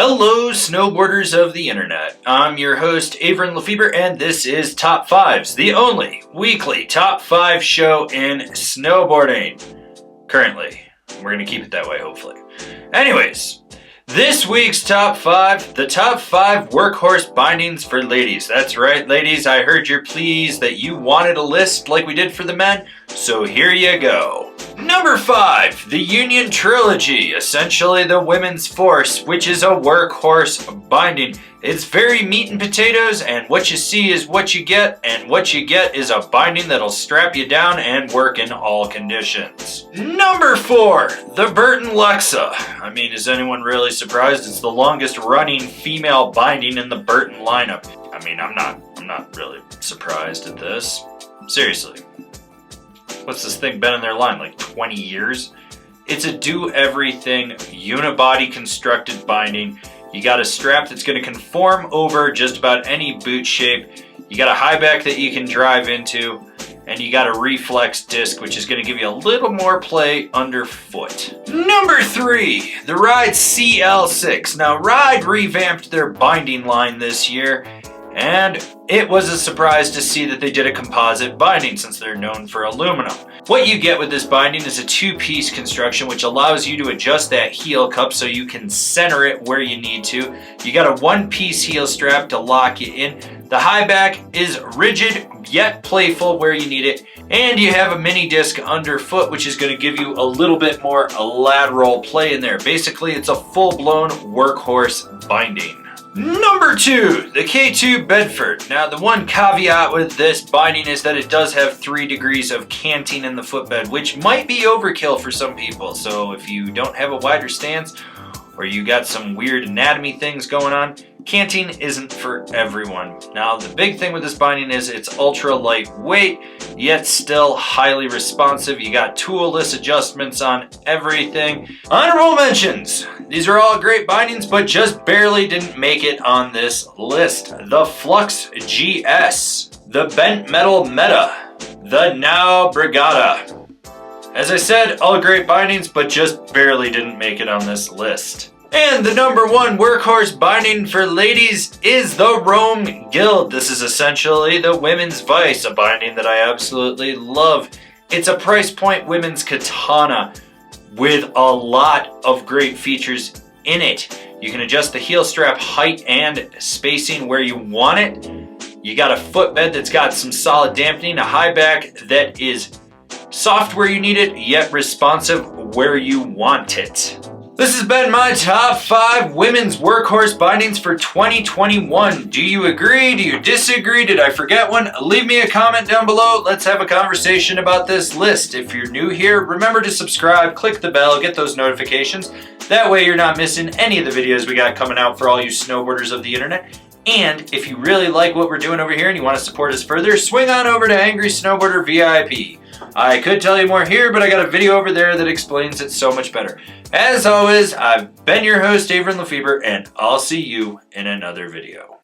Hello, snowboarders of the internet. I'm your host, Avran LeFeber, and this is Top 5s, the only weekly Top 5 show in snowboarding. Currently. We're going to keep it that way, hopefully. Anyways, this week's Top 5, the Top 5 Workhorse bindings for ladies. That's right, ladies, I heard your pleas that you wanted a list like we did for the men, so here you go. Number 5, the Union Trilogy, essentially the Women's Force, which is a workhorse binding. It's very meat and potatoes, and what you see is what you get, and what you get is a binding that'll strap you down and work in all conditions. Number 4, the Burton Lexa. I mean, is anyone really surprised? It's the longest running female binding in the Burton lineup. I mean, I'm not really surprised at this. Seriously. What's this thing been in their line, like 20 years? It's a do-everything, unibody constructed binding. You got a strap that's going to conform over just about any boot shape. You got a high back that you can drive into. And you got a reflex disc, which is going to give you a little more play underfoot. Number 3, the Ride CL6. Now, Ride revamped their binding line this year. And it was a surprise to see that they did a composite binding since they're known for aluminum. What you get with this binding is a two-piece construction which allows you to adjust that heel cup so you can center it where you need to. You got a one-piece heel strap to lock you in. The high back is rigid yet playful where you need it. And you have a mini disc underfoot which is going to give you a little bit more lateral play in there. Basically, it's a full-blown workhorse binding. Number 2, the K2 Bedford. Now, the one caveat with this binding is that it does have 3 degrees of canting in the footbed, which might be overkill for some people. So if you don't have a wider stance or you got some weird anatomy things going on, canting isn't for everyone. Now, the big thing with this binding is it's ultra lightweight, yet still highly responsive. You got tool-less adjustments on everything. Honorable mentions. These are all great bindings, but just barely didn't make it on this list. The Flux GS, the Bent Metal Meta, the Now Brigada. As I said, all great bindings, but just barely didn't make it on this list. And the number 1 workhorse binding for ladies is the Rome Guild. This is essentially the Women's Vice, a binding that I absolutely love. It's a price point women's katana with a lot of great features in it. You can adjust the heel strap height and spacing where you want it. You got a footbed that's got some solid dampening, a high back that is soft where you need it, yet responsive where you want it. This has been my top 5 women's workhorse bindings for 2021. Do you agree? Do you disagree? Did I forget one? Leave me a comment down below. Let's have a conversation about this list. If you're new here, remember to subscribe, click the bell, get those notifications. That way you're not missing any of the videos we got coming out for all you snowboarders of the internet. And if you really like what we're doing over here and you want to support us further, swing on over to Angry Snowboarder VIP. I could tell you more here, but I got a video over there that explains it so much better. As always, I've been your host, Avran LeFeber, and I'll see you in another video.